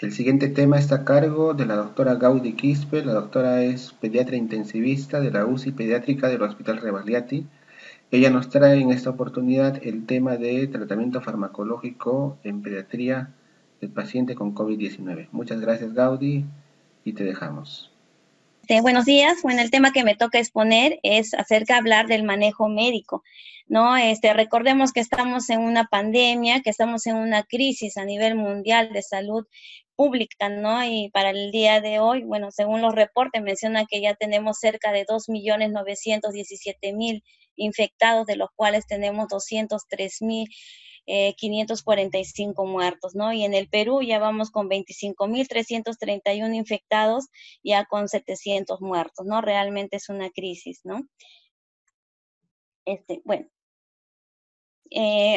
El siguiente tema está a cargo de la doctora Gaudí Quispe. La doctora es pediatra intensivista de la UCI pediátrica del Hospital Rebagliati. Ella nos trae en esta oportunidad el tema de tratamiento farmacológico en pediatría del paciente con COVID-19. Muchas gracias, Gaudí, y te dejamos. Buenos días. Bueno, el tema que me toca exponer es acerca de hablar del manejo médico, ¿no? Recordemos que estamos en una pandemia, que estamos en una crisis a nivel mundial de salud pública, ¿no? Y para el día de hoy, bueno, según los reportes, menciona que ya tenemos cerca de 2.917.000 infectados, de los cuales tenemos 203.000 545 muertos, ¿no? Y en el Perú ya vamos con 25.331 infectados, ya con 700 muertos, ¿no? Realmente es una crisis, ¿no? Bueno,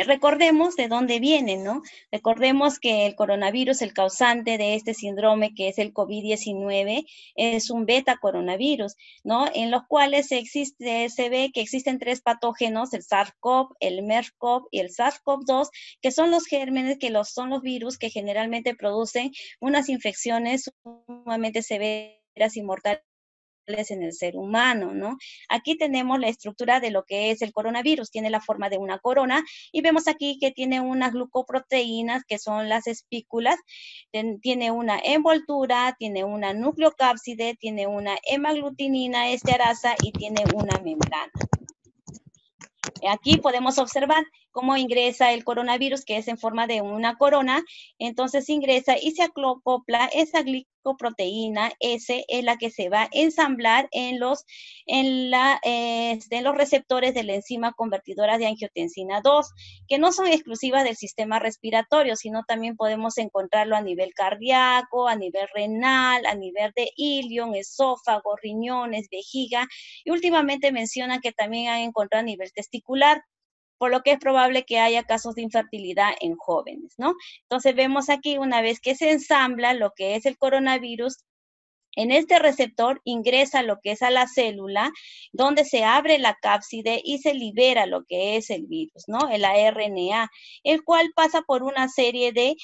recordemos de dónde viene, ¿no? Recordemos que el coronavirus, el causante de este síndrome que es el COVID-19, es un beta coronavirus, ¿no? En los cuales se ve que existen tres patógenos, el SARS-CoV, el MERS-CoV y el SARS-CoV-2, que son los gérmenes, son los virus que generalmente producen unas infecciones sumamente severas y mortales en el ser humano, ¿no? Aquí tenemos la estructura de lo que es el coronavirus, tiene la forma de una corona y vemos aquí que tiene unas glucoproteínas que son las espículas, tiene una envoltura, tiene una nucleocápside, tiene una hemaglutinina esterasa y tiene una membrana. Aquí podemos observar cómo ingresa el coronavirus, que es en forma de una corona, entonces ingresa y se acopla esa glicoproteína S, es la que se va a ensamblar en los receptores de la enzima convertidora de angiotensina 2, que no son exclusivas del sistema respiratorio, sino también podemos encontrarlo a nivel cardíaco, a nivel renal, a nivel de ilion, esófago, riñones, vejiga, y últimamente menciona que también han encontrado a nivel testicular, por lo que es probable que haya casos de infertilidad en jóvenes, ¿no? Entonces vemos aquí, una vez que se ensambla lo que es el coronavirus, en este receptor ingresa lo que es a la célula, donde se abre la cápside y se libera lo que es el virus, ¿no? El RNA, el cual pasa por una serie de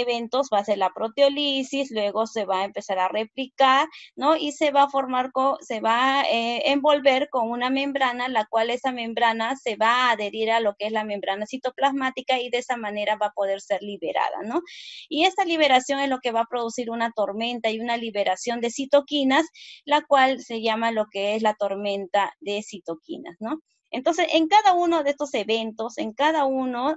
eventos, va a ser la proteolisis, luego se va a empezar a replicar, ¿no? Y se va a envolver con una membrana, la cual esa membrana se va a adherir a lo que es la membrana citoplasmática y de esa manera va a poder ser liberada, ¿no? Y esta liberación es lo que va a producir una tormenta y una liberación de citoquinas, la cual se llama lo que es la tormenta de citoquinas, ¿no? Entonces, en cada uno de estos eventos, en cada uno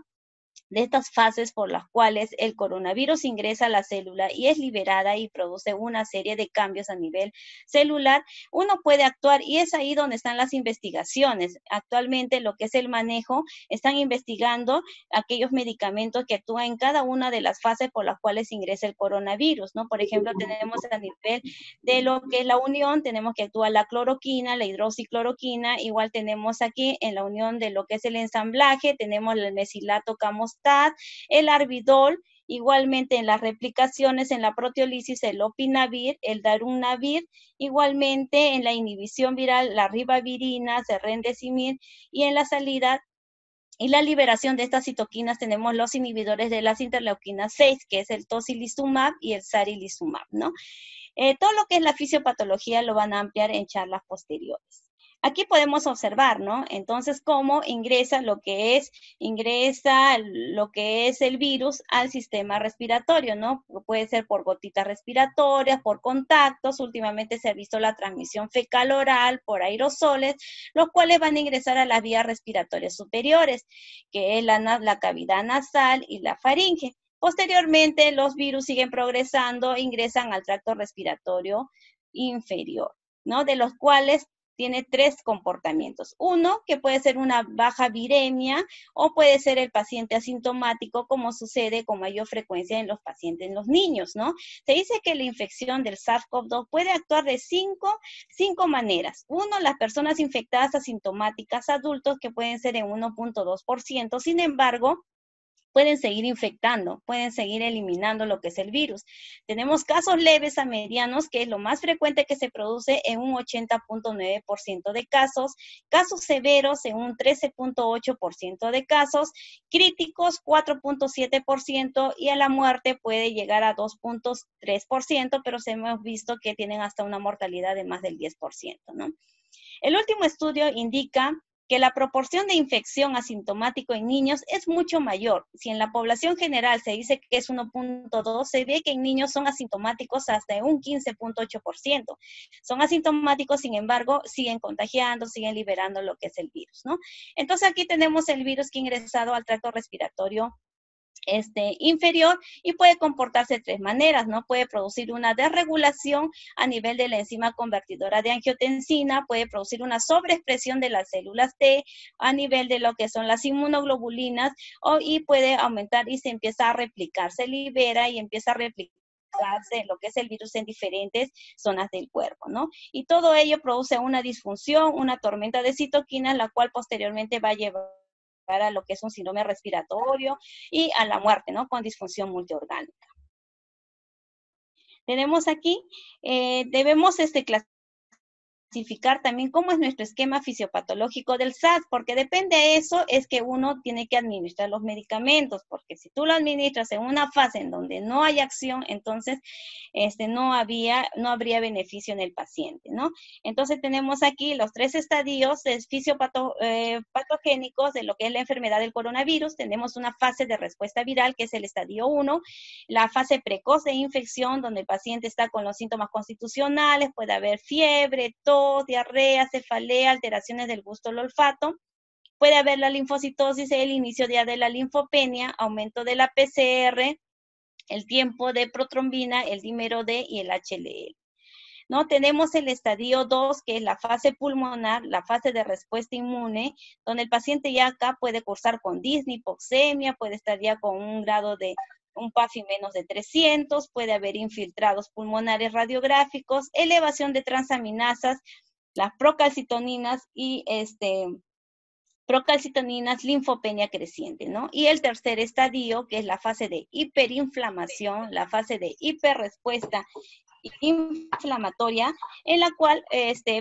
de estas fases por las cuales el coronavirus ingresa a la célula y es liberada y produce una serie de cambios a nivel celular, uno puede actuar y es ahí donde están las investigaciones. Actualmente lo que es el manejo, están investigando aquellos medicamentos que actúan en cada una de las fases por las cuales ingresa el coronavirus, ¿no? Por ejemplo, tenemos a nivel de lo que es la unión, tenemos que actuar la cloroquina, la hidroxicloroquina, igual tenemos aquí en la unión de lo que es el ensamblaje, tenemos el mesilato camostat, el arbidol, igualmente en las replicaciones, en la proteolisis, el lopinavir, el darunavir, igualmente en la inhibición viral, la ribavirina, el remdesivir, y en la salida y la liberación de estas citoquinas tenemos los inhibidores de las interleuquinas 6, que es el tocilizumab y el sarilizumab, ¿no? Todo lo que es la fisiopatología lo van a ampliar en charlas posteriores. Aquí podemos observar, ¿no? Entonces, cómo ingresa lo que es el virus al sistema respiratorio, ¿no? Puede ser por gotitas respiratorias, por contactos, últimamente se ha visto la transmisión fecal-oral, por aerosoles, los cuales van a ingresar a las vías respiratorias superiores, que es la cavidad nasal y la faringe. Posteriormente, los virus siguen progresando, ingresan al tracto respiratorio inferior, ¿no? De los cuales tiene tres comportamientos. Uno, que puede ser una baja viremia o puede ser el paciente asintomático, como sucede con mayor frecuencia en los pacientes, en los niños, ¿no? Se dice que la infección del SARS-CoV-2 puede actuar de cinco maneras. Uno, las personas infectadas asintomáticas adultos, que pueden ser en 1.2%. Sin embargo, pueden seguir infectando, pueden seguir eliminando lo que es el virus. Tenemos casos leves a medianos, que es lo más frecuente que se produce en un 80.9% de casos, casos severos en un 13.8% de casos, críticos 4.7% y a la muerte puede llegar a 2.3%, pero hemos visto que tienen hasta una mortalidad de más del 10%, ¿no? El último estudio indica que la proporción de infección asintomático en niños es mucho mayor. Si en la población general se dice que es 1.2, se ve que en niños son asintomáticos hasta un 15.8%. Son asintomáticos, sin embargo, siguen contagiando, siguen liberando lo que es el virus, ¿no? Entonces aquí tenemos el virus que ha ingresado al tracto respiratorio inferior y puede comportarse de tres maneras, ¿no? Puede producir una desregulación a nivel de la enzima convertidora de angiotensina, puede producir una sobreexpresión de las células T a nivel de lo que son las inmunoglobulinas y puede aumentar y se empieza a replicar, se libera y empieza a replicar lo que es el virus en diferentes zonas del cuerpo, ¿no? Y todo ello produce una disfunción, una tormenta de citoquinas, la cual posteriormente va a llevar a lo que es un síndrome respiratorio y a la muerte, ¿no? Con disfunción multiorgánica. Tenemos aquí, debemos clasificar también cómo es nuestro esquema fisiopatológico del SARS, porque depende de eso es que uno tiene que administrar los medicamentos, porque si tú lo administras en una fase en donde no hay acción, entonces no habría beneficio en el paciente, ¿no? Entonces tenemos aquí los 3 estadios fisiopatogénicos de lo que es la enfermedad del coronavirus. Tenemos una fase de respuesta viral, que es el estadio 1, la fase precoz de infección, donde el paciente está con los síntomas constitucionales, puede haber fiebre, tos, diarrea, cefalea, alteraciones del gusto o el olfato. Puede haber la linfocitosis, el inicio ya de la linfopenia, aumento de la PCR, el tiempo de protrombina, el dímero D y el HLL. ¿No? Tenemos el estadio 2, que es la fase pulmonar, la fase de respuesta inmune, donde el paciente ya acá puede cursar con disnea, hipoxemia, puede estar ya con un grado de un PAFI menos de 300, puede haber infiltrados pulmonares radiográficos, elevación de transaminasas, las procalcitoninas y procalcitoninas, linfopenia creciente, ¿no? Y el tercer estadio, que es la fase de hiperinflamación, la fase de hiperrespuesta inflamatoria, en la cual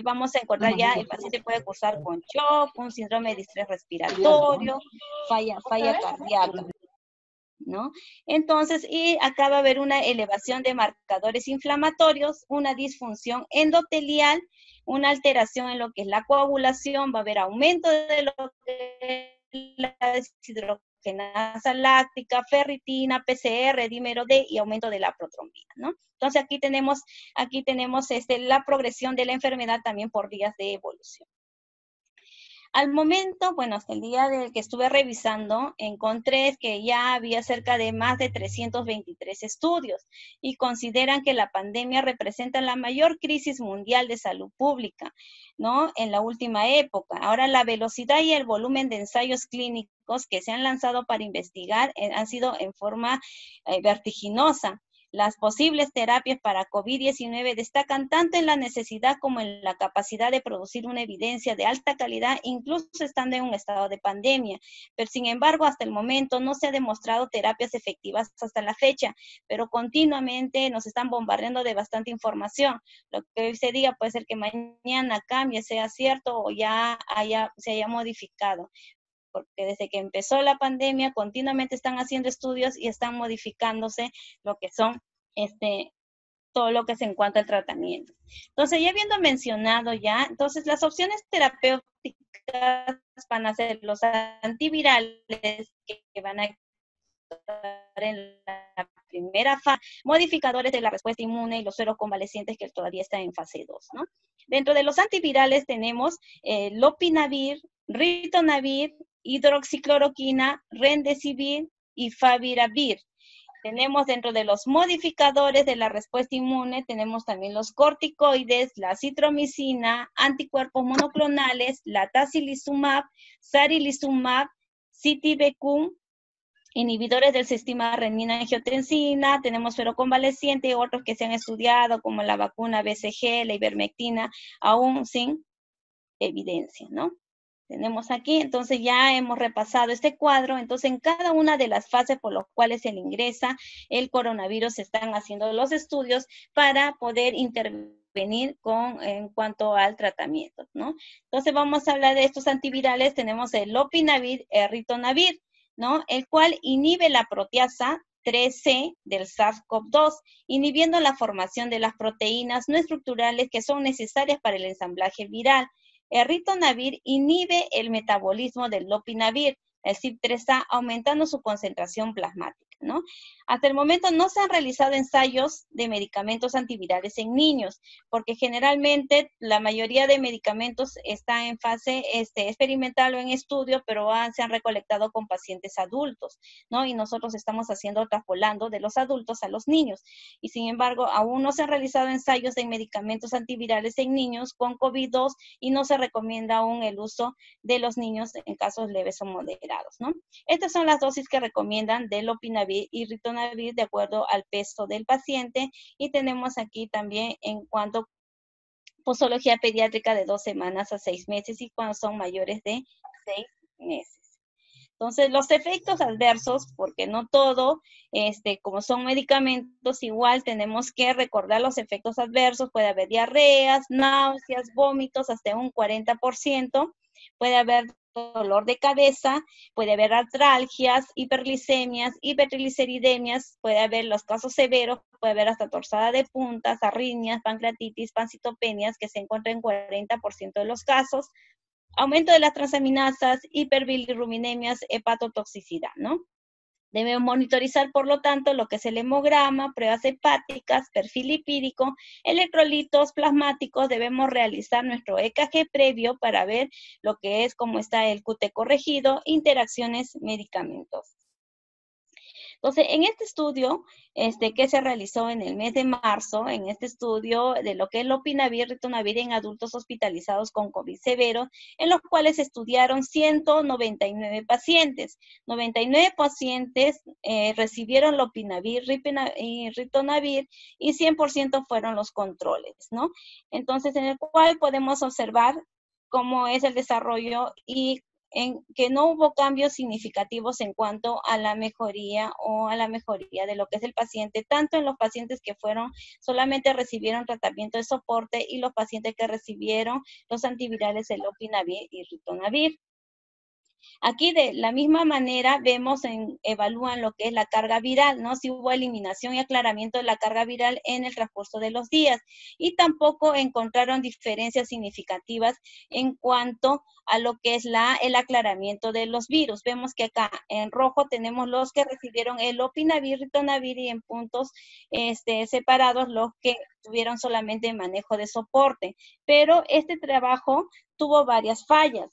vamos a encontrar ya el paciente puede cursar con shock, un síndrome de distrés respiratorio, falla cardíaca, ¿no? Entonces, y acá va a haber una elevación de marcadores inflamatorios, una disfunción endotelial, una alteración en lo que es la coagulación, va a haber aumento de lo que es la deshidrogenasa láctica, ferritina, PCR, dímero D y aumento de la protrombina, ¿no? Entonces aquí tenemos la progresión de la enfermedad también por vías de evolución. Al momento, bueno, hasta el día del que estuve revisando, encontré que ya había cerca de más de 323 estudios y consideran que la pandemia representa la mayor crisis mundial de salud pública, ¿no? En la última época. Ahora, la velocidad y el volumen de ensayos clínicos que se han lanzado para investigar han sido en forma vertiginosa. Las posibles terapias para COVID-19 destacan tanto en la necesidad como en la capacidad de producir una evidencia de alta calidad, incluso estando en un estado de pandemia. Pero sin embargo, hasta el momento no se ha demostrado terapias efectivas hasta la fecha, pero continuamente nos están bombardeando de bastante información. Lo que hoy se diga puede ser que mañana cambie, sea cierto o ya se haya modificado, porque desde que empezó la pandemia continuamente están haciendo estudios y están modificándose lo que son todo lo que se encuentra el tratamiento. Entonces, ya habiendo mencionado ya, entonces las opciones terapéuticas van a ser los antivirales que van a estar en la primera fase, modificadores de la respuesta inmune y los seroconvalecientes que todavía están en fase 2, ¿no? Dentro de los antivirales tenemos lopinavir, ritonavir, hidroxicloroquina, remdesivir y faviravir. Tenemos dentro de los modificadores de la respuesta inmune, tenemos también los corticoides, la citromicina, anticuerpos monoclonales, la tocilizumab, sarilizumab, citibecum, inhibidores del sistema renina-angiotensina, tenemos seroconvaleciente y otros que se han estudiado como la vacuna BCG, la ivermectina, aún sin evidencia, ¿no? Tenemos aquí, entonces ya hemos repasado este cuadro, entonces en cada una de las fases por las cuales se le ingresa el coronavirus se están haciendo los estudios para poder intervenir en cuanto al tratamiento, ¿no? Entonces vamos a hablar de estos antivirales, tenemos el lopinavir, el ritonavir, ¿no? El cual inhibe la proteasa 3C del SARS-CoV-2, inhibiendo la formación de las proteínas no estructurales que son necesarias para el ensamblaje viral. El ritonavir inhibe el metabolismo del lopinavir, el CYP3A, aumentando su concentración plasmática, ¿no? Hasta el momento no se han realizado ensayos de medicamentos antivirales en niños, porque generalmente la mayoría de medicamentos están en fase experimental o en estudio, pero se han recolectado con pacientes adultos, ¿no? Y nosotros estamos haciendo, traspolando de los adultos a los niños. Y sin embargo, aún no se han realizado ensayos de medicamentos antivirales en niños con COVID-2 y no se recomienda aún el uso de los niños en casos leves o moderados, ¿no? Estas son las dosis que recomiendan de lopinavir y ritonavir de acuerdo al peso del paciente, y tenemos aquí también en cuanto a posología pediátrica de 2 semanas a 6 meses y cuando son mayores de 6 meses. Entonces, los efectos adversos, porque no todo, como son medicamentos, igual tenemos que recordar los efectos adversos. Puede haber diarreas, náuseas, vómitos, hasta un 40%. Puede haber dolor de cabeza, puede haber artralgias, hiperglicemias, hipertrigliceridemias, puede haber los casos severos, puede haber hasta torsada de puntas, arritmias, pancreatitis, pancitopenias, que se encuentran en 40% de los casos. Aumento de las transaminasas, hiperbilirruminemias, hepatotoxicidad, ¿no? Debemos monitorizar, por lo tanto, lo que es el hemograma, pruebas hepáticas, perfil lipídico, electrolitos plasmáticos. Debemos realizar nuestro EKG previo para ver lo que es, cómo está el QT corregido, interacciones medicamentos. Entonces, en este estudio que se realizó en el mes de marzo, en este estudio de lo que es lopinavir, ritonavir en adultos hospitalizados con COVID severo, en los cuales estudiaron 199 pacientes. 99 pacientes recibieron lopinavir y ritonavir y 100% fueron los controles, ¿no? Entonces, en el cual podemos observar cómo es el desarrollo y en que no hubo cambios significativos en cuanto a la mejoría de lo que es el paciente, tanto en los pacientes que solamente recibieron tratamiento de soporte y los pacientes que recibieron los antivirales, el lopinavir y ritonavir. Aquí de la misma manera evalúan lo que es la carga viral, ¿no? Si hubo eliminación y aclaramiento de la carga viral en el transcurso de los días, y tampoco encontraron diferencias significativas en cuanto a lo que es el aclaramiento de los virus. Vemos que acá en rojo tenemos los que recibieron el lopinavir, ritonavir, y en puntos separados los que tuvieron solamente manejo de soporte. Pero este trabajo tuvo varias fallas.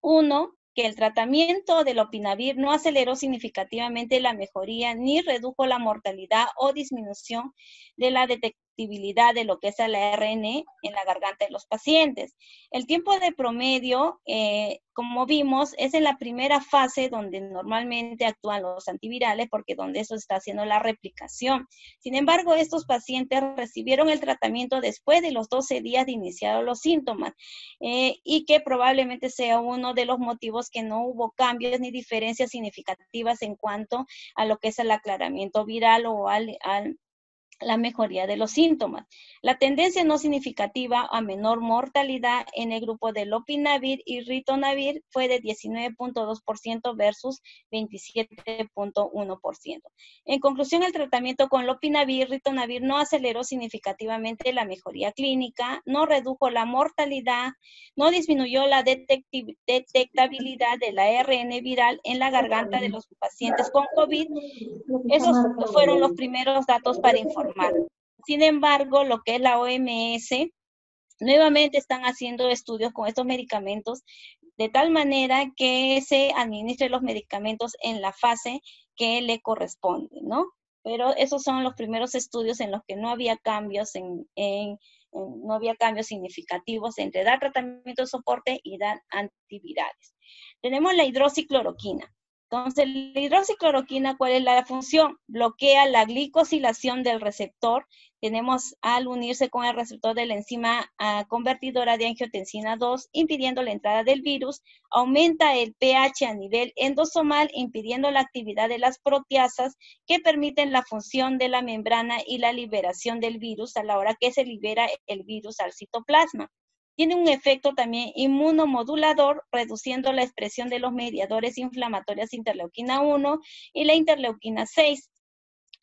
Uno, que el tratamiento del lopinavir no aceleró significativamente la mejoría ni redujo la mortalidad o disminución de la detectabilidad de lo que es el ARN en la garganta de los pacientes. El tiempo de promedio, como vimos, es en la primera fase donde normalmente actúan los antivirales, porque donde eso está haciendo la replicación. Sin embargo, estos pacientes recibieron el tratamiento después de los 12 días de iniciados los síntomas, y que probablemente sea uno de los motivos que no hubo cambios ni diferencias significativas en cuanto a lo que es el aclaramiento viral o la mejoría de los síntomas. La tendencia no significativa a menor mortalidad en el grupo de lopinavir y ritonavir fue de 19.2% versus 27.1%. En conclusión, el tratamiento con lopinavir y ritonavir no aceleró significativamente la mejoría clínica, no redujo la mortalidad, no disminuyó la detectabilidad del ARN viral en la garganta de los pacientes con COVID. Esos fueron los primeros datos para informar. Sin embargo, lo que es la OMS, nuevamente están haciendo estudios con estos medicamentos de tal manera que se administren los medicamentos en la fase que le corresponde, ¿no? Pero esos son los primeros estudios en los que no había cambios no había cambios significativos entre dar tratamiento de soporte y dar antivirales. Tenemos la hidroxicloroquina. Entonces, la hidroxicloroquina, ¿cuál es la función? Bloquea la glicosilación del receptor. Tenemos al unirse con el receptor de la enzima convertidora de angiotensina 2, impidiendo la entrada del virus, aumenta el pH a nivel endosomal, impidiendo la actividad de las proteasas que permiten la función de la membrana y la liberación del virus a la hora que se libera el virus al citoplasma. Tiene un efecto también inmunomodulador, reduciendo la expresión de los mediadores inflamatorios interleuquina 1 y la interleuquina 6.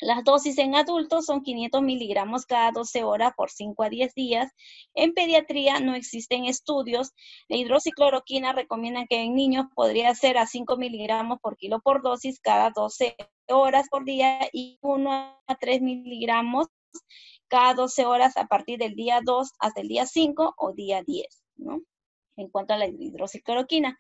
Las dosis en adultos son 500 miligramos cada 12 horas por 5 a 10 días. En pediatría no existen estudios. La hidroxicloroquina recomienda que en niños podría ser a 5 miligramos por kilo por dosis cada 12 horas por día y 1 a 3 miligramos cada 12 horas a partir del día 2 hasta el día 5 o día 10, ¿no? En cuanto a la hidroxicloroquina.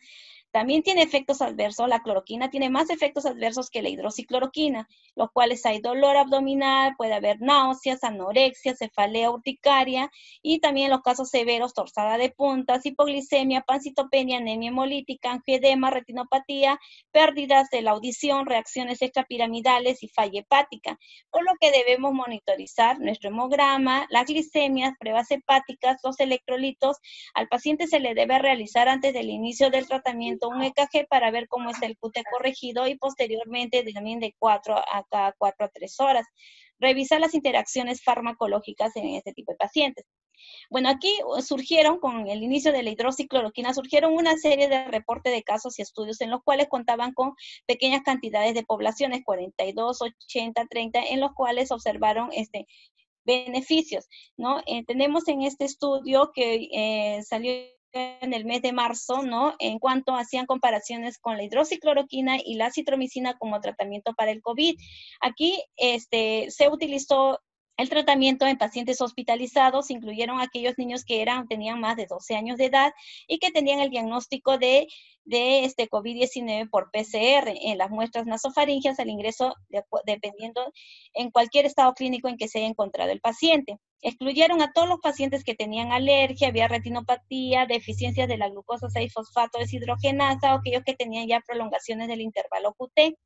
También tiene efectos adversos, la cloroquina tiene más efectos adversos que la hidroxicloroquina, los cuales hay dolor abdominal, puede haber náuseas, anorexia, cefalea urticaria y también en los casos severos, torsada de puntas, hipoglicemia, pancitopenia, anemia hemolítica, angioedema, retinopatía, pérdidas de la audición, reacciones extrapiramidales y falla hepática, por lo que debemos monitorizar nuestro hemograma, las glicemias, pruebas hepáticas, los electrolitos. Al paciente se le debe realizar antes del inicio del tratamiento un EKG para ver cómo está el QT corregido y posteriormente también de 4 a 3 horas. Revisar las interacciones farmacológicas en este tipo de pacientes. Bueno, aquí surgieron, con el inicio de la hidroxicloroquina, surgieron una serie de reportes de casos y estudios en los cuales contaban con pequeñas cantidades de poblaciones, 42, 80, 30, en los cuales observaron beneficios, ¿no? Tenemos en este estudio que salió en el mes de marzo, ¿no? En cuanto hacían comparaciones con la hidroxicloroquina y la citromicina como tratamiento para el COVID. Aquí se utilizó el tratamiento en pacientes hospitalizados, incluyeron aquellos niños que tenían más de 12 años de edad y que tenían el diagnóstico de COVID-19 por PCR en las muestras nasofaringeas al ingreso, dependiendo en cualquier estado clínico en que se haya encontrado el paciente. Excluyeron a todos los pacientes que tenían alergia, vía retinopatía, deficiencias de la glucosa 6-fosfato deshidrogenasa o aquellos que tenían ya prolongaciones del intervalo QT.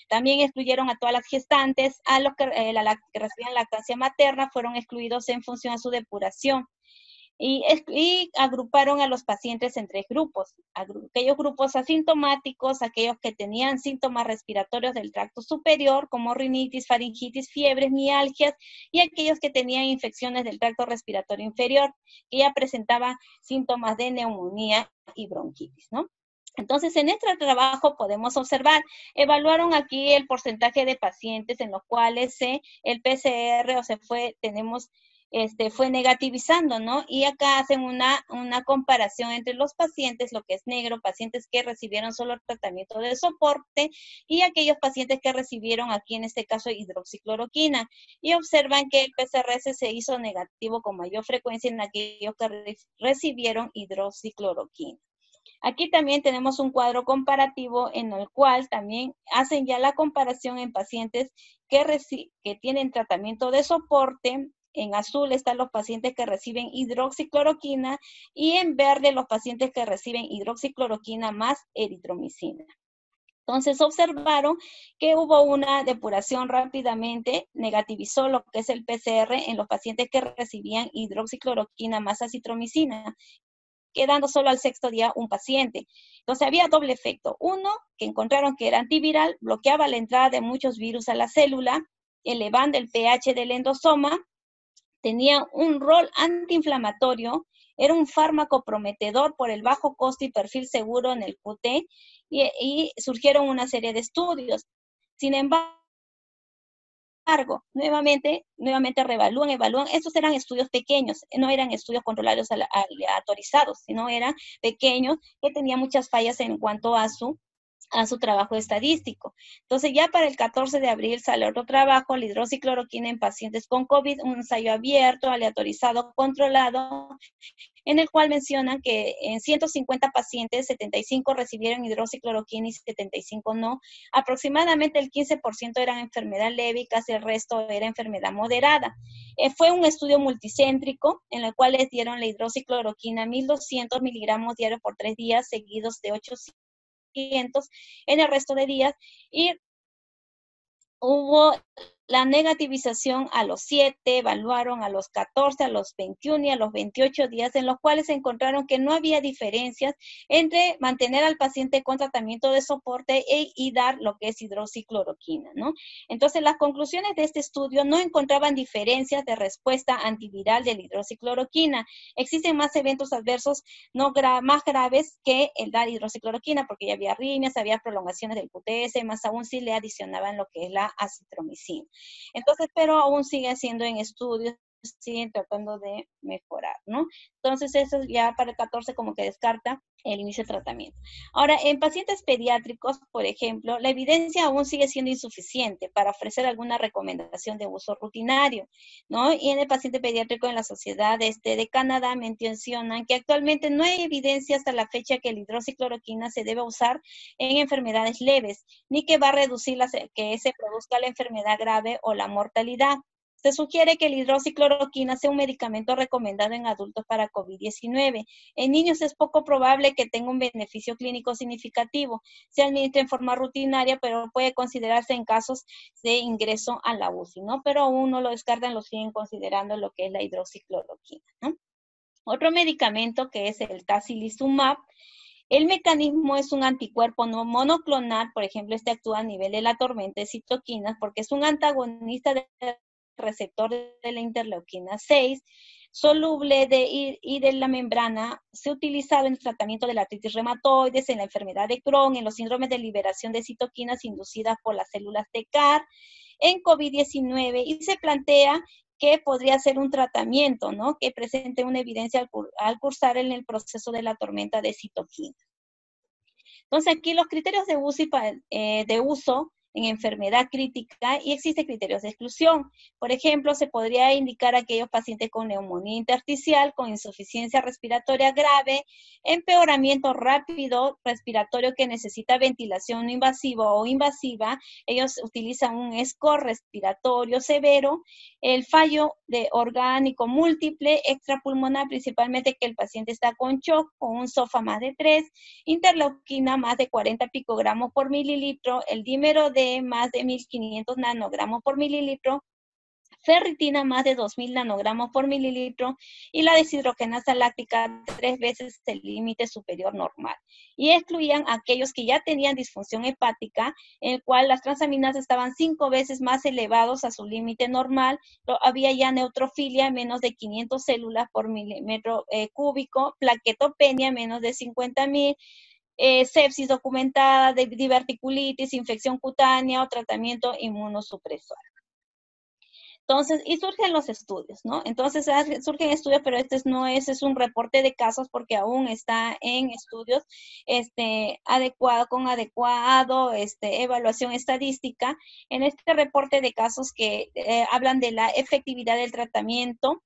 También excluyeron a todas las gestantes, a los que recibían lactancia materna, fueron excluidos en función a su depuración. Y agruparon a los pacientes en 3 grupos. Aquellos grupos asintomáticos, aquellos que tenían síntomas respiratorios del tracto superior, como rinitis, faringitis, fiebres, mialgias, y aquellos que tenían infecciones del tracto respiratorio inferior, que ya presentaban síntomas de neumonía y bronquitis, ¿no? Entonces, en este trabajo podemos observar, evaluaron aquí el porcentaje de pacientes en los cuales el PCR fue negativizando, ¿no? Y acá hacen una comparación entre los pacientes, lo que es negro, pacientes que recibieron solo tratamiento de soporte y aquellos pacientes que recibieron aquí en este caso hidroxicloroquina. Y observan que el PCR se hizo negativo con mayor frecuencia en aquellos que recibieron hidroxicloroquina. Aquí también tenemos un cuadro comparativo en el cual también hacen ya la comparación en pacientes que tienen tratamiento de soporte. En azul están los pacientes que reciben hidroxicloroquina y en verde los pacientes que reciben hidroxicloroquina más eritromicina. Entonces observaron que hubo una depuración rápidamente, negativizó lo que es el PCR en los pacientes que recibían hidroxicloroquina más acitromicina, quedando solo al 6º día un paciente. Entonces había doble efecto. Uno, que encontraron que era antiviral, bloqueaba la entrada de muchos virus a la célula, elevando el pH del endosoma, tenía un rol antiinflamatorio, era un fármaco prometedor por el bajo costo y perfil seguro en el QT, y surgieron una serie de estudios. Sin embargo, nuevamente evalúan. Estos eran estudios pequeños, no eran estudios controlados aleatorizados, sino eran pequeños que tenían muchas fallas en cuanto a su trabajo estadístico. Entonces, ya para el 14 de abril sale otro trabajo, la hidroxicloroquina en pacientes con COVID, un ensayo abierto, aleatorizado, controlado, en el cual mencionan que en 150 pacientes, 75 recibieron hidroxicloroquina y 75 no. Aproximadamente el 15% eran enfermedad leve y casi el resto era enfermedad moderada. Fue un estudio multicéntrico en el cual les dieron la hidroxicloroquina 1.200 miligramos diarios por 3 días seguidos de 8 200 en el resto de días, y hubo la negativización a los 7, evaluaron a los 14, a los 21 y a los 28 días, en los cuales se encontraron que no había diferencias entre mantener al paciente con tratamiento de soporte y dar lo que es hidroxicloroquina, ¿no? Entonces, las conclusiones de este estudio no encontraban diferencias de respuesta antiviral de la hidroxicloroquina. Existen más eventos adversos más graves que el dar hidroxicloroquina, porque ya había arritmias, había prolongaciones del QTS, más aún si le adicionaban lo que es la acitromicina. Entonces, pero aún sigue siendo en estudios, siguen tratando de mejorar, ¿no? Entonces, eso ya para el 14 como que descarta el inicio de tratamiento. Ahora, en pacientes pediátricos, por ejemplo, la evidencia aún sigue siendo insuficiente para ofrecer alguna recomendación de uso rutinario, ¿no? Y en el paciente pediátrico en la Sociedad de Canadá mencionan que actualmente no hay evidencia hasta la fecha que la hidroxicloroquina se debe usar en enfermedades leves, ni que va a reducir que se produzca la enfermedad grave o la mortalidad. Se sugiere que la hidroxicloroquina sea un medicamento recomendado en adultos para COVID-19. En niños es poco probable que tenga un beneficio clínico significativo. Se administra en forma rutinaria, pero puede considerarse en casos de ingreso a la UCI, ¿no? Pero aún no lo descartan, lo siguen considerando lo que es la hidroxicloroquina, ¿no? Otro medicamento que es el tocilizumab. El mecanismo es un anticuerpo no monoclonal, por ejemplo, este actúa a nivel de la tormenta de citoquinas porque es un antagonista del receptor de la interleuquina 6, soluble y de la membrana, se ha utilizado en el tratamiento de la artritis reumatoides, en la enfermedad de Crohn, en los síndromes de liberación de citoquinas inducidas por las células de CAR, en COVID-19, y se plantea que podría ser un tratamiento, ¿no? Que presente una evidencia al cursar en el proceso de la tormenta de citoquinas. Entonces, aquí los criterios de uso en enfermedad crítica, y existen criterios de exclusión. Por ejemplo, se podría indicar a aquellos pacientes con neumonía intersticial, con insuficiencia respiratoria grave, empeoramiento rápido respiratorio que necesita ventilación no invasiva o invasiva. Ellos utilizan un score respiratorio severo, el fallo de orgánico múltiple, extrapulmonar, principalmente que el paciente está con shock, con un SOFA más de 3, interleuquina más de 40 picogramos por mililitro, el dímero D más de 1500 nanogramos por mililitro, ferritina más de 2000 nanogramos por mililitro y la deshidrogenasa láctica 3 veces el límite superior normal. Y excluían a aquellos que ya tenían disfunción hepática, en el cual las transaminasas estaban 5 veces más elevados a su límite normal, había ya neutrofilia menos de 500 células por milímetro cúbico, plaquetopenia menos de 50,000, sepsis documentada, diverticulitis, infección cutánea o tratamiento inmunosupresor. Entonces, y surgen los estudios, ¿no? Entonces, surgen estudios, pero es un reporte de casos porque aún está en estudios, con adecuado, evaluación estadística. En este reporte de casos que hablan de la efectividad del tratamiento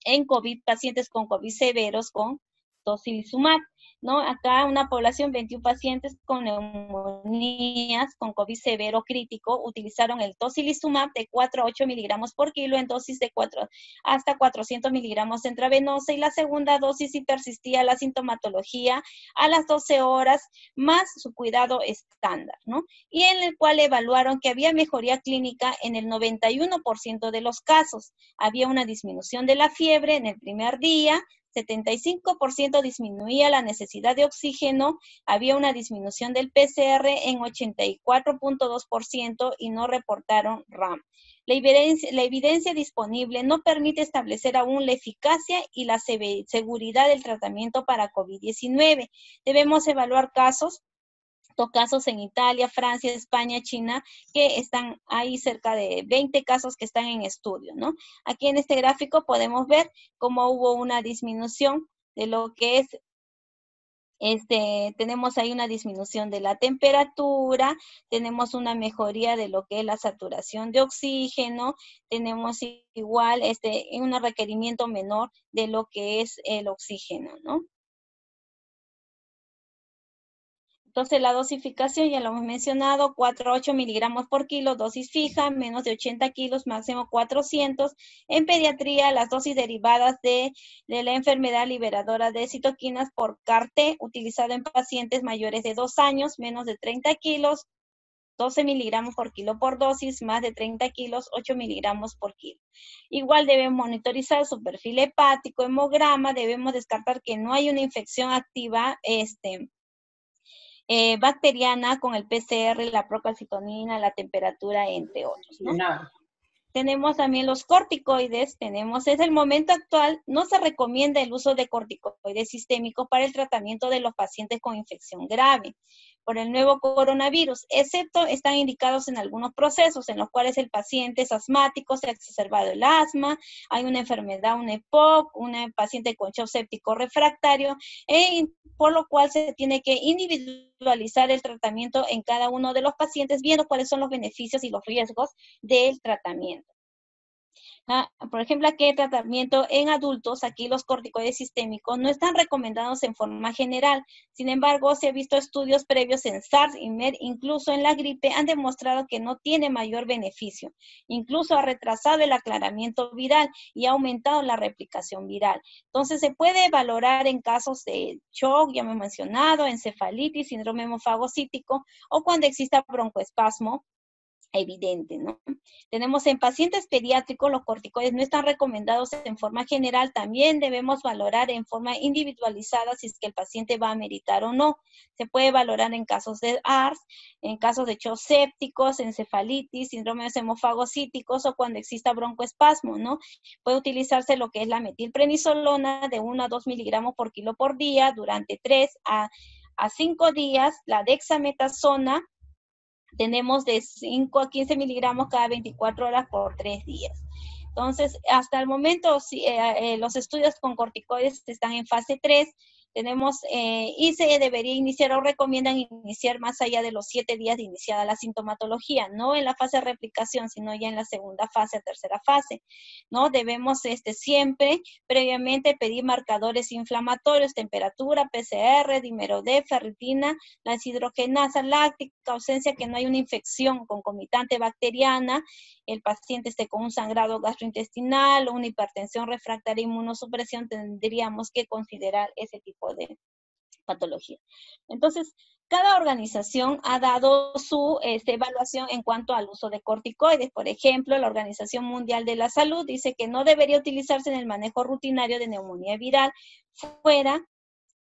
en COVID, pacientes con COVID severos con tocilizumab, ¿no? Acá una población, 21 pacientes con neumonías, con COVID severo crítico, utilizaron el tocilizumab de 4 a 8 miligramos por kilo en dosis de 4 hasta 400 miligramos intravenosa, y la segunda dosis si persistía la sintomatología a las 12 horas, más su cuidado estándar, ¿no? Y en el cual evaluaron que había mejoría clínica en el 91% de los casos. Había una disminución de la fiebre en el primer día, 75% disminuía la necesidad de oxígeno, había una disminución del PCR en 84.2% y no reportaron RAM. La evidencia disponible no permite establecer aún la eficacia y la seguridad del tratamiento para COVID-19. Debemos evaluar casos en Italia, Francia, España, China, que están ahí cerca de 20 casos que están en estudio, ¿no? Aquí en este gráfico podemos ver cómo hubo una disminución de lo que es, tenemos ahí una disminución de la temperatura, tenemos una mejoría de lo que es la saturación de oxígeno, tenemos igual un requerimiento menor de lo que es el oxígeno, ¿no? Entonces, la dosificación, ya lo hemos mencionado, 4 a 8 miligramos por kilo, dosis fija, menos de 80 kilos, máximo 400. En pediatría, las dosis derivadas de la enfermedad liberadora de citoquinas por CAR-T, utilizado en pacientes mayores de 2 años, menos de 30 kilos, 12 miligramos por kilo por dosis, más de 30 kilos, 8 miligramos por kilo. Igual debemos monitorizar su perfil hepático, hemograma, debemos descartar que no hay una infección activa, bacteriana con el PCR, la procalcitonina, la temperatura, entre otros, ¿no? Tenemos también los corticoides, desde el momento actual, no se recomienda el uso de corticoides sistémicos para el tratamiento de los pacientes con infección grave por el nuevo coronavirus, excepto están indicados en algunos procesos en los cuales el paciente es asmático, se ha exacerbado el asma, hay una enfermedad, un EPOC, un paciente con shock séptico refractario, por lo cual se tiene que individualizar el tratamiento en cada uno de los pacientes, viendo cuáles son los beneficios y los riesgos del tratamiento. Por ejemplo, aquí el tratamiento en adultos, aquí los corticoides sistémicos no están recomendados en forma general. Sin embargo, se ha visto estudios previos en SARS y MERS, incluso en la gripe, han demostrado que no tiene mayor beneficio. Incluso ha retrasado el aclaramiento viral y ha aumentado la replicación viral. Entonces, se puede valorar en casos de shock, ya me he mencionado, encefalitis, síndrome hemofagocítico o cuando exista broncoespasmo evidente, ¿no? Tenemos en pacientes pediátricos, los corticoides no están recomendados en forma general, también debemos valorar en forma individualizada si es que el paciente va a ameritar o no. Se puede valorar en casos de ARS, en casos de shock sépticos, encefalitis, síndromes hemofagocíticos o cuando exista broncoespasmo, ¿no? Puede utilizarse lo que es la metilprednisolona de 1 a 2 miligramos por kilo por día durante 3 a 5 días, la dexametasona tenemos de 5 a 15 miligramos cada 24 horas por 3 días. Entonces, hasta el momento, los estudios con corticoides están en fase 3. Tenemos, y se debería iniciar o recomiendan iniciar más allá de los 7 días de iniciada la sintomatología, no en la fase de replicación, sino ya en la segunda fase, tercera fase, ¿no? Debemos siempre previamente pedir marcadores inflamatorios, temperatura, PCR, dímero D, ferritina, la deshidrogenasa láctica, ausencia que no hay una infección concomitante bacteriana, el paciente esté con un sangrado gastrointestinal o una hipertensión refractaria, inmunosupresión, tendríamos que considerar ese tipo de patología. Entonces, cada organización ha dado su evaluación en cuanto al uso de corticoides. Por ejemplo, la Organización Mundial de la Salud dice que no debería utilizarse en el manejo rutinario de neumonía viral fuera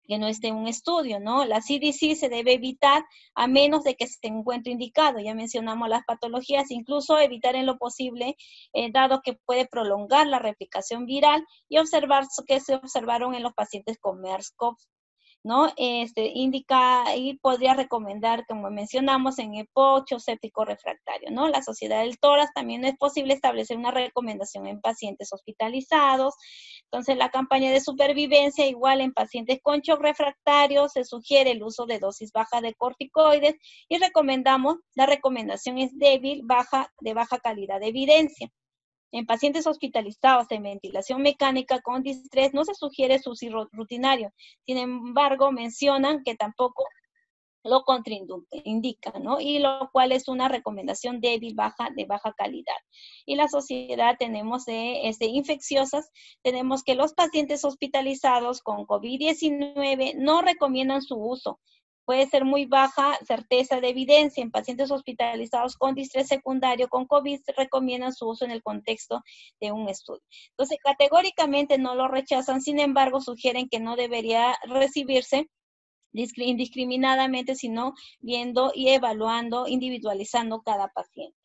que no esté en un estudio, ¿no? La CDC se debe evitar a menos de que se encuentre indicado. Ya mencionamos las patologías, incluso evitar en lo posible, dado que puede prolongar la replicación viral y observar que se observaron en los pacientes con MERS-CoV, ¿no? Indica y podría recomendar, como mencionamos, en EPOC, séptico refractario, ¿no? La Sociedad del Tórax también no es posible establecer una recomendación en pacientes hospitalizados. Entonces, la campaña de supervivencia, igual en pacientes con shock refractario, se sugiere el uso de dosis bajas de corticoides y la recomendación es débil, de baja calidad de evidencia. En pacientes hospitalizados en ventilación mecánica con distrés no se sugiere su uso rutinario. Sin embargo, mencionan que tampoco lo contraindica, ¿no? Y lo cual es una recomendación débil, de baja calidad. Y la sociedad tenemos infecciosas, tenemos que los pacientes hospitalizados con COVID-19 no recomiendan su uso. Puede ser muy baja certeza de evidencia. En pacientes hospitalizados con distrés secundario con COVID se recomiendan su uso en el contexto de un estudio. Entonces, categóricamente no lo rechazan, sin embargo, sugieren que no debería recibirse indiscriminadamente, sino viendo y evaluando, individualizando cada paciente.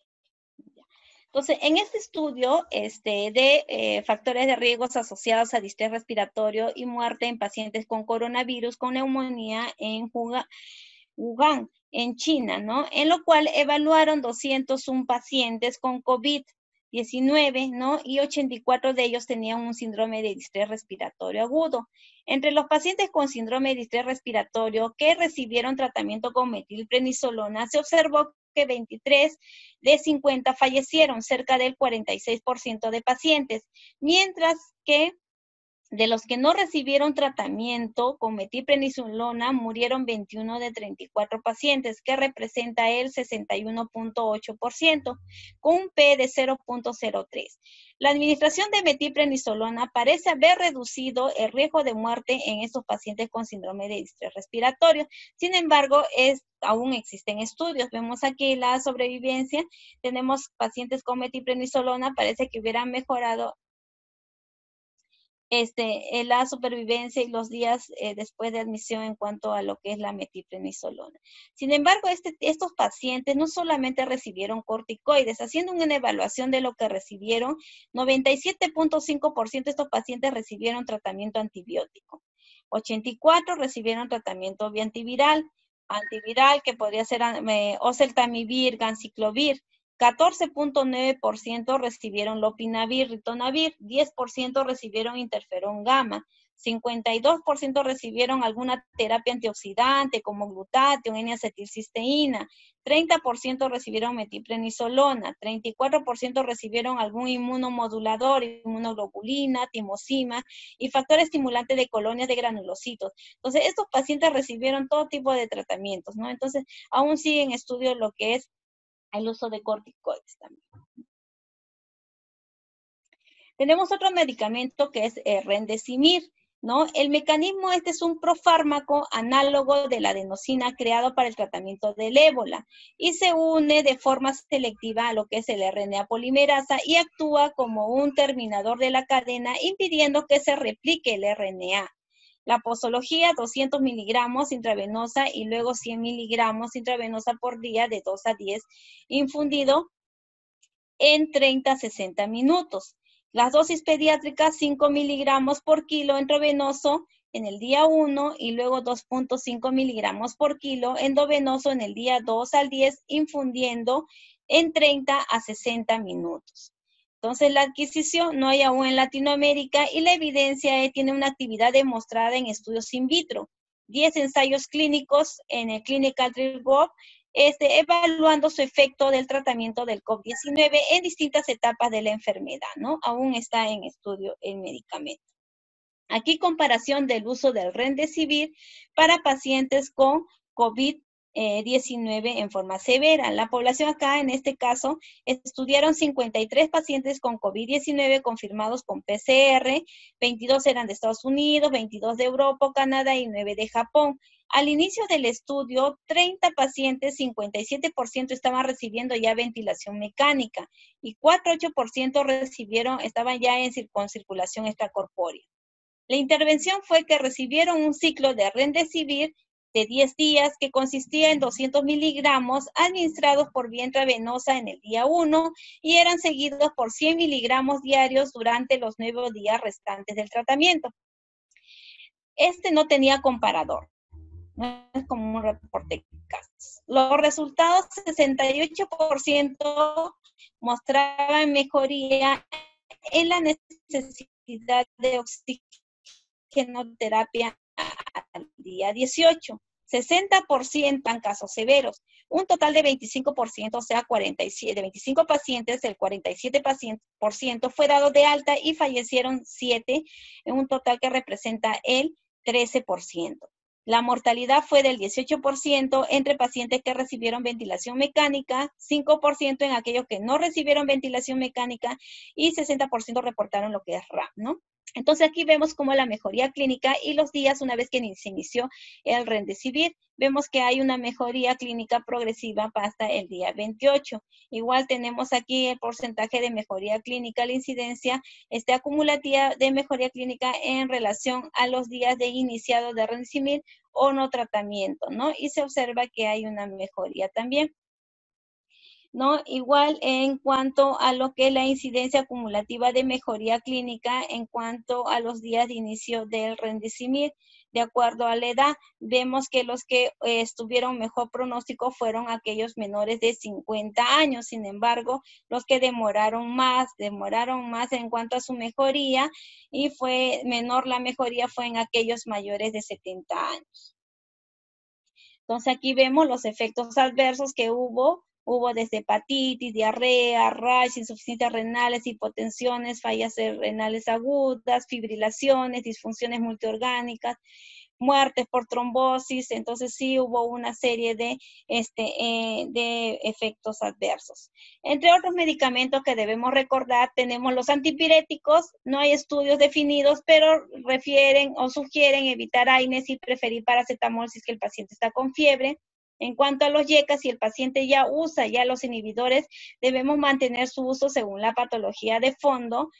Entonces, en este estudio de factores de riesgos asociados a distrés respiratorio y muerte en pacientes con coronavirus, con neumonía en Wuhan, en China, ¿no? En lo cual evaluaron 201 pacientes con COVID-19, ¿no? Y 84 de ellos tenían un síndrome de distrés respiratorio agudo. Entre los pacientes con síndrome de distrés respiratorio que recibieron tratamiento con metilprednisolona, se observó que 23 de 50 fallecieron, cerca del 46% de pacientes, mientras que De los que no recibieron tratamiento con metilprednisolona, murieron 21 de 34 pacientes, que representa el 61.8%, con un P de 0.03. La administración de metilprednisolona parece haber reducido el riesgo de muerte en estos pacientes con síndrome de distrés respiratorio. Sin embargo, aún existen estudios. Vemos aquí la sobrevivencia. Tenemos pacientes con metilprednisolona, parece que hubieran mejorado la supervivencia y los días después de admisión en cuanto a lo que es la metilprednisolona. Sin embargo, estos pacientes no solamente recibieron corticoides, haciendo una evaluación de lo que recibieron, 97.5% de estos pacientes recibieron tratamiento antibiótico, 84 recibieron tratamiento antiviral que podría ser oseltamivir, ganciclovir, 14.9% recibieron lopinavir, ritonavir, 10% recibieron interferón gamma, 52% recibieron alguna terapia antioxidante como glutatión, N-acetilcisteína, 30% recibieron metilprednisolona, 34% recibieron algún inmunomodulador, inmunoglobulina, timosina y factor estimulante de colonias de granulocitos. Entonces, estos pacientes recibieron todo tipo de tratamientos, ¿no? Entonces, aún sigue en estudio lo que es el uso de corticoides también. Tenemos otro medicamento que es Remdesivir, ¿no? El mecanismo es un profármaco análogo de la adenosina creado para el tratamiento del ébola y se une de forma selectiva a lo que es el RNA polimerasa y actúa como un terminador de la cadena impidiendo que se replique el RNA. La posología, 200 miligramos intravenosa y luego 100 miligramos intravenosa por día de 2 a 10, infundido en 30 a 60 minutos. Las dosis pediátricas, 5 miligramos por kilo intravenoso en el día 1 y luego 2.5 miligramos por kilo endovenoso en el día 2 al 10, infundiendo en 30 a 60 minutos. Entonces, la adquisición no hay aún en Latinoamérica y la evidencia tiene una actividad demostrada en estudios in vitro. 10 ensayos clínicos en el ClinicalTrials.gov evaluando su efecto del tratamiento del COVID-19 en distintas etapas de la enfermedad, ¿no? Aún está en estudio el medicamento. Aquí comparación del uso del Remdesivir para pacientes con COVID-19 en forma severa. La población acá, en este caso, estudiaron 53 pacientes con COVID-19 confirmados con PCR, 22 eran de Estados Unidos, 22 de Europa, Canadá y 9 de Japón. Al inicio del estudio, 30 pacientes, 57% estaban recibiendo ya ventilación mecánica y 4,8% estaban ya con circulación extracorpórea. La intervención fue que recibieron un ciclo de Remdesivir de 10 días que consistía en 200 miligramos administrados por vía intravenosa en el día 1 y eran seguidos por 100 miligramos diarios durante los 9 días restantes del tratamiento. No tenía comparador. No es como un reporte de casos. Los resultados, 68% mostraban mejoría en la necesidad de oxigenoterapia al día 18. 60% en casos severos. Un total de 25%, o sea, 47, de 25 pacientes, el 47% fue dado de alta y fallecieron 7, en un total que representa el 13%. La mortalidad fue del 18% entre pacientes que recibieron ventilación mecánica, 5% en aquellos que no recibieron ventilación mecánica y 60% reportaron lo que es RAM, ¿no? Entonces aquí vemos como la mejoría clínica y los días una vez que se inició el Remdesivir, vemos que hay una mejoría clínica progresiva hasta el día 28. Igual tenemos aquí el porcentaje de mejoría clínica, la incidencia acumulativa de mejoría clínica en relación a los días de iniciado de Remdesivir o no tratamiento, ¿no? Y se observa que hay una mejoría también, ¿no? Igual en cuanto a lo que es la incidencia acumulativa de mejoría clínica en cuanto a los días de inicio del Remdesivir, de acuerdo a la edad, vemos que los que estuvieron mejor pronóstico fueron aquellos menores de 50 años. Sin embargo, los que demoraron más en cuanto a su mejoría y fue menor la mejoría fue en aquellos mayores de 70 años. Entonces aquí vemos los efectos adversos que hubo Hubo desde hepatitis, diarrea, rash, insuficiencias renales, hipotensiones, fallas renales agudas, fibrilaciones, disfunciones multiorgánicas, muertes por trombosis. Entonces sí hubo una serie de efectos adversos. Entre otros medicamentos que debemos recordar, tenemos los antipiréticos. No hay estudios definidos, pero refieren o sugieren evitar AINES y preferir paracetamol si es que el paciente está con fiebre. En cuanto a los YECA, si el paciente ya usa los inhibidores, debemos mantener su uso según la patología de fondo.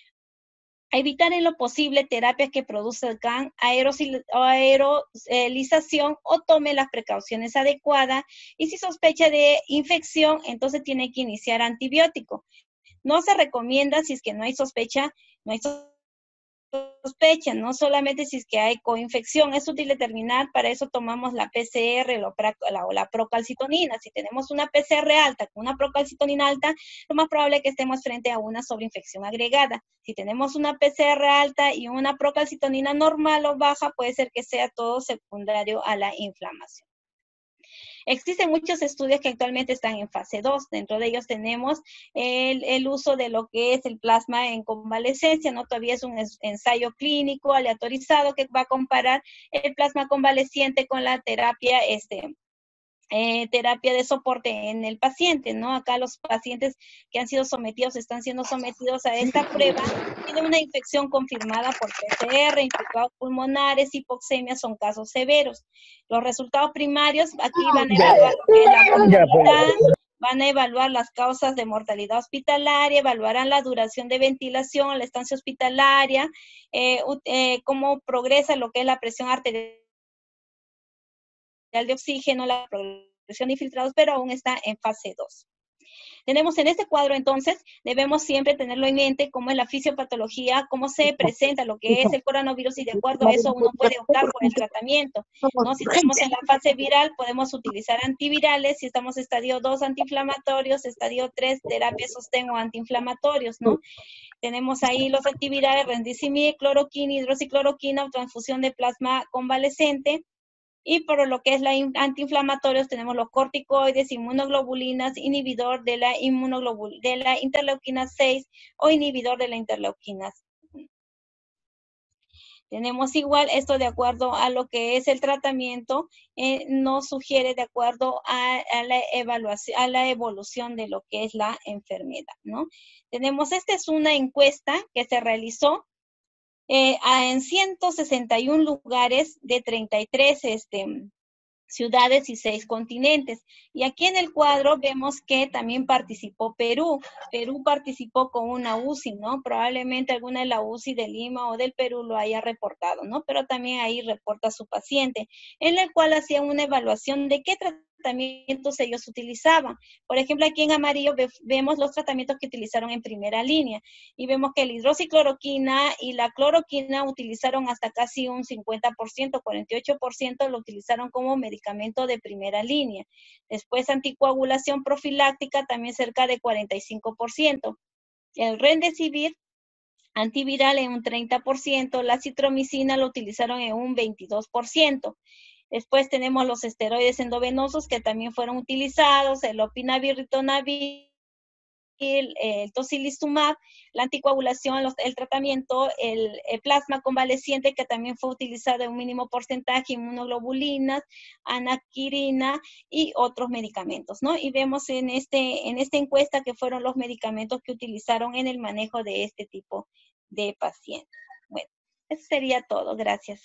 Evitar en lo posible terapias que produzcan aerosolización o tome las precauciones adecuadas. Y si sospecha de infección, entonces tiene que iniciar antibiótico. No se recomienda si es que no hay sospecha, no solamente si es que hay coinfección. Es útil determinar, para eso tomamos la PCR o la procalcitonina. Si tenemos una PCR alta con una procalcitonina alta, lo más probable es que estemos frente a una sobreinfección agregada. Si tenemos una PCR alta y una procalcitonina normal o baja, puede ser que sea todo secundario a la inflamación. Existen muchos estudios que actualmente están en fase 2. Dentro de ellos tenemos el uso de lo que es el plasma en convalescencia, ¿no? Todavía es un ensayo clínico aleatorizado que va a comparar el plasma convaleciente con la terapia terapia de soporte en el paciente, ¿no? Acá los pacientes que han sido sometidos, están siendo sometidos a esta prueba, tienen una infección confirmada por PCR, infiltrados pulmonares, hipoxemia, son casos severos. Los resultados primarios, aquí van a evaluar lo que es la mortalidad, van a evaluar las causas de mortalidad hospitalaria, evaluarán la duración de ventilación, la estancia hospitalaria, cómo progresa lo que es la presión arterial de oxígeno, la progresión de infiltrados, pero aún está en fase 2. Tenemos en este cuadro, entonces, debemos siempre tenerlo en mente, cómo es la fisiopatología, cómo se presenta lo que es el coronavirus, y de acuerdo a eso uno puede optar por el tratamiento, ¿no? Si estamos en la fase viral, podemos utilizar antivirales. Si estamos en estadio 2, antiinflamatorios, estadio 3, terapia sostén o antiinflamatorios, ¿no? Tenemos ahí los antivirales, rendicimig, cloroquina, hidroxicloroquina o transfusión de plasma convalescente. Y por lo que es la antiinflamatorios, tenemos los corticoides, inmunoglobulinas, inhibidor de la interleuquina 6 o inhibidor de la interleuquina. Tenemos igual esto de acuerdo a lo que es el tratamiento, nos sugiere de acuerdo a la evolución de lo que es la enfermedad, ¿no? Esta es una encuesta que se realizó en 161 lugares de 33 ciudades y 6 continentes. Y aquí en el cuadro vemos que también participó Perú. Perú participó con una UCI, ¿no? Probablemente alguna de la UCI de Lima o del Perú lo haya reportado, ¿no? Pero también ahí reporta su paciente, en el cual hacían una evaluación de qué tratamientos ellos utilizaban. Por ejemplo, aquí en amarillo vemos los tratamientos que utilizaron en primera línea, y vemos que la hidroxicloroquina y la cloroquina utilizaron hasta casi un 50%, 48% lo utilizaron como medicamento de primera línea. Después, anticoagulación profiláctica, también cerca de 45%. El Remdesivir antiviral en un 30%, la citromicina lo utilizaron en un 22%. Después tenemos los esteroides endovenosos que también fueron utilizados, el lopinavir, ritonavir, el tocilizumab, la anticoagulación, el tratamiento, el plasma convaleciente que también fue utilizado en un mínimo porcentaje, inmunoglobulinas, anaquirina y otros medicamentos, ¿no? Y vemos en esta encuesta que fueron los medicamentos que utilizaron en el manejo de este tipo de pacientes. Bueno, eso sería todo. Gracias.